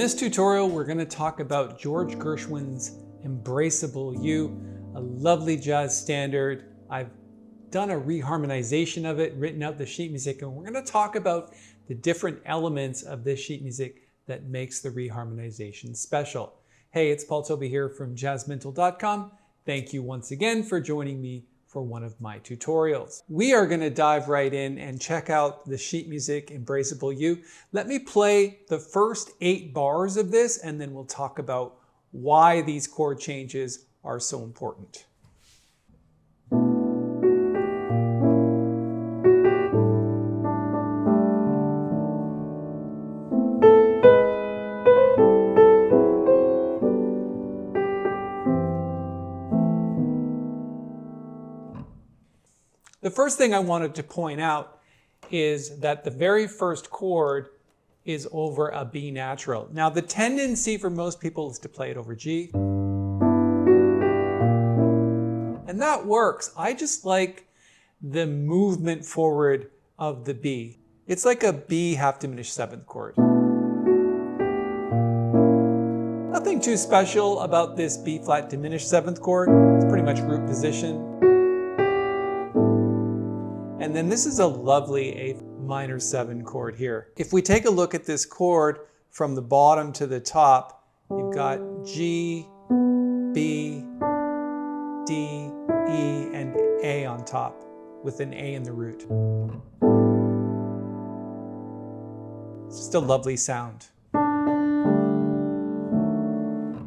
this tutorial, we're going to talk about George Gershwin's Embraceable You, a lovely jazz standard. I've done a reharmonization of it, written out the sheet music, and we're going to talk about the different elements of this sheet music that makes the reharmonization special. Hey, it's Paul Tobey here from Jazzmentl.com. Thank you once again for joining me for one of my tutorials. We are going to dive right in and check out the sheet music Embraceable You. Let me play the first 8 bars of this, and then we'll talk about why these chord changes are so important. The first thing I wanted to point out is that the very first chord is over a B natural. Now the tendency for most people is to play it over G. And that works. I just like the movement forward of the B. It's like a B half diminished 7th chord. Nothing too special about this B flat diminished 7th chord. It's pretty much root position. And then this is a lovely A minor 7 chord here. If we take a look at this chord from the bottom to the top, you've got G, B, D, E, and A on top with an A in the root. It's just a lovely sound.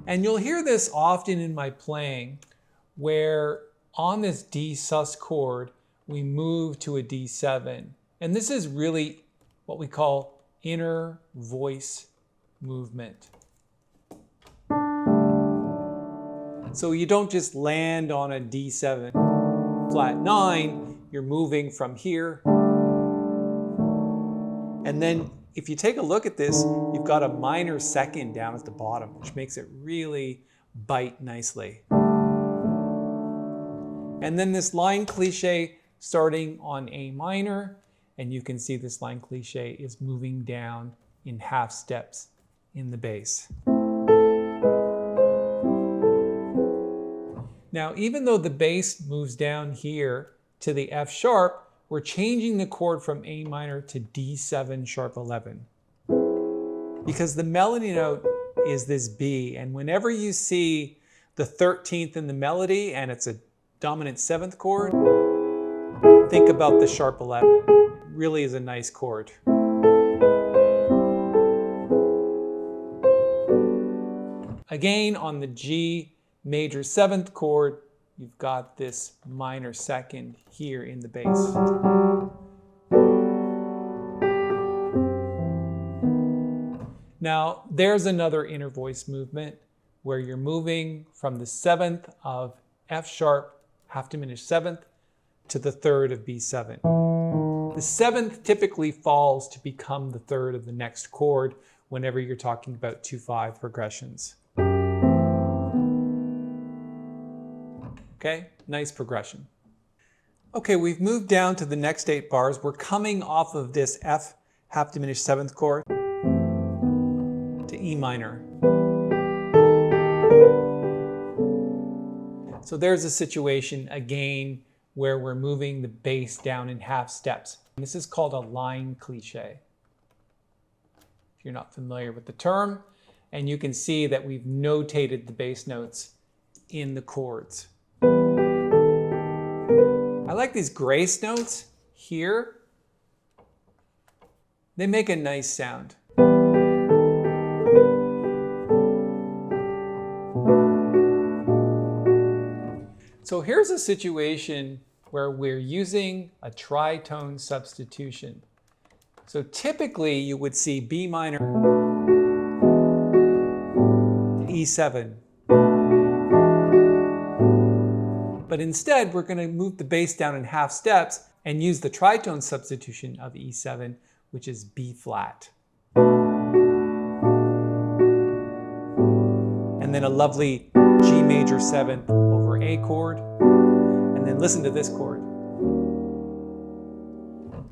And you'll hear this often in my playing, where on this D sus chord, we move to a D7. And this is really what we call inner voice movement. So you don't just land on a D7 flat 9, you're moving from here. And then if you take a look at this, you've got a minor 2nd down at the bottom, which makes it really bite nicely. And then this line cliche starting on A minor, and you can see this line cliche is moving down in half steps in the bass. Now, even though the bass moves down here to the F sharp, we're changing the chord from A minor to D7 sharp 11. Because the melody note is this B, and whenever you see the 13th in the melody and it's a dominant 7th chord, think about the sharp 11. It really is a nice chord. Again, on the G major 7th chord, you've got this minor 2nd here in the bass. Now, there's another inner voice movement where you're moving from the 7th of F sharp half diminished 7th to the 3rd of B7. The 7th typically falls to become the 3rd of the next chord whenever you're talking about 2/5 progressions. Okay, nice progression. Okay, we've moved down to the next 8 bars. We're coming off of this F half diminished 7th chord to E minor. So there's a situation again where we're moving the bass down in half steps. This is called a line cliche. If you're not familiar with the term, and you can see that we've notated the bass notes in the chords. I like these grace notes here. They make a nice sound. So here's a situation where we're using a tritone substitution. So typically you would see B minor, E7. But instead we're going to move the bass down in half steps and use the tritone substitution of E7, which is B flat. And then a lovely G major 7th over A chord. And then listen to this chord.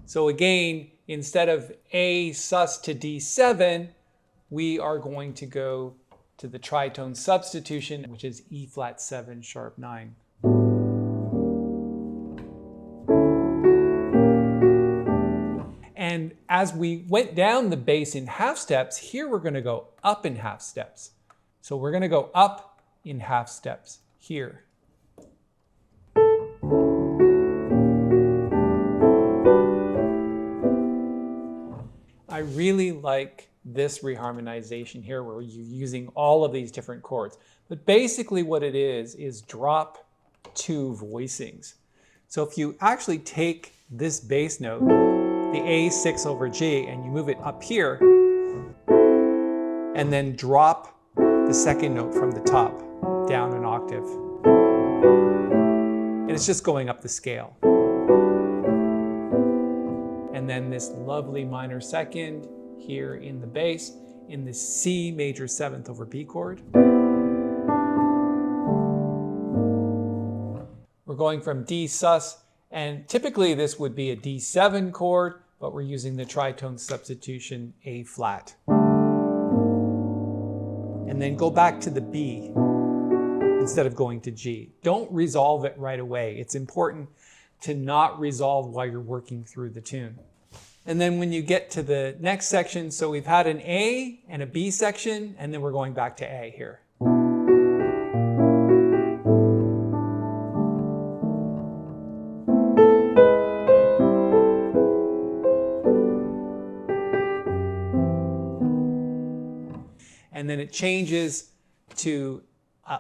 So again, instead of A sus to D7, we are going to go to the tritone substitution, which is E flat 7 sharp 9. And as we went down the bass in half steps, here we're going to go up in half steps. So we're going to go up in half steps here. I really like this reharmonization here where you're using all of these different chords. But basically what it is drop 2 voicings. So if you actually take this bass note, the A6 over G, and you move it up here, and then drop the second note from the top down an octave. And it's just going up the scale. And then this lovely minor second here in the bass, in the C major 7th over B chord. We're going from D sus, and typically this would be a D7 chord, but we're using the tritone substitution A flat. And then go back to the B instead of going to G. Don't resolve it right away. It's important to not resolve while you're working through the tune. And then when you get to the next section, so we've had an A and a B section, and then we're going back to A here. And then it changes to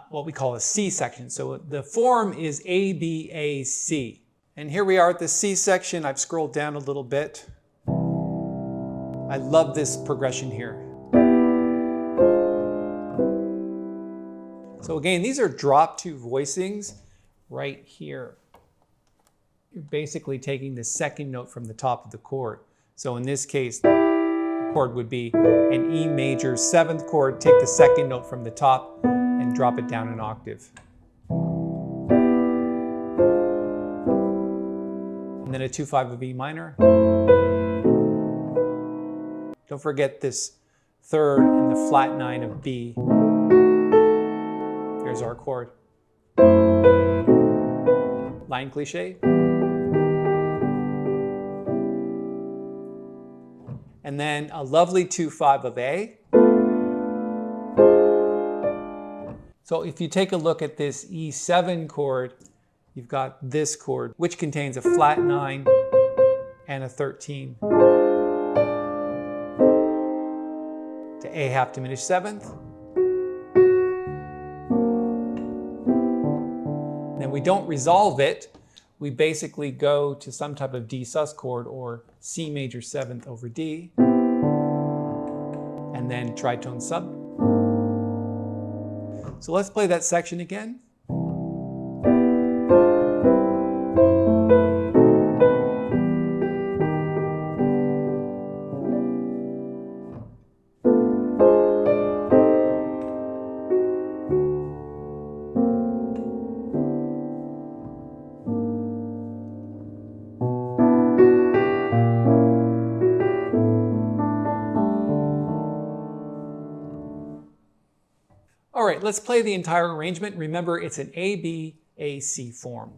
what we call a C section. So the form is ABAC. And here we are at the C section. I've scrolled down a little bit. I love this progression here. So again, these are drop 2 voicings right here. You're basically taking the second note from the top of the chord. So in this case, the chord would be an E major 7th chord, take the second note from the top and drop it down an octave. And then a 2/5 of E minor. Don't forget this 3rd and the flat 9 of B. There's our chord. Line cliche. And then a lovely 2/5 of A. So if you take a look at this E7 chord, you've got this chord, which contains a flat 9 and a 13. To A half diminished 7th. Then we don't resolve it. We basically go to some type of D sus chord or C major 7th over D. And then tritone sub. So let's play that section again. All right, let's play the entire arrangement. Remember, it's an ABAC form.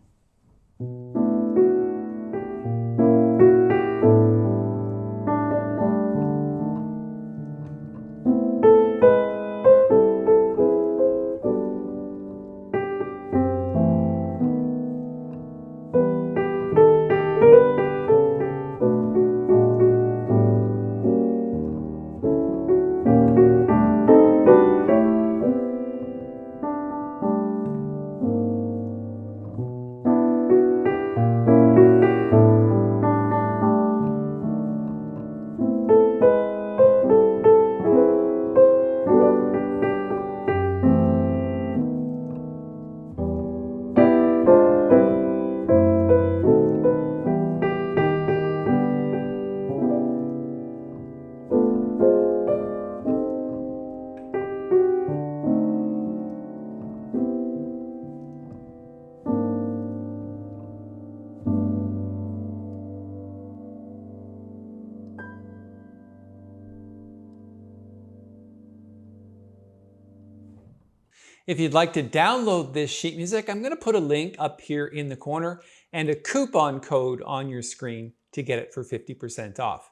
If you'd like to download this sheet music, I'm going to put a link up here in the corner and a coupon code on your screen to get it for 50% off.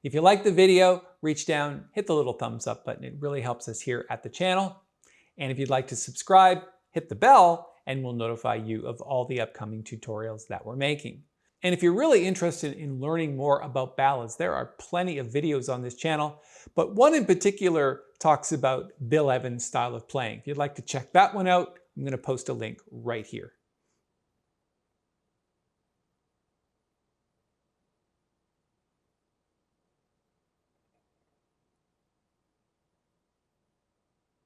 If you like the video, reach down, hit the little thumbs up button. It really helps us here at the channel. And if you'd like to subscribe, hit the bell and we'll notify you of all the upcoming tutorials that we're making. And if you're really interested in learning more about ballads, there are plenty of videos on this channel, but one in particular talks about Bill Evans' style of playing. If you'd like to check that one out, I'm going to post a link right here.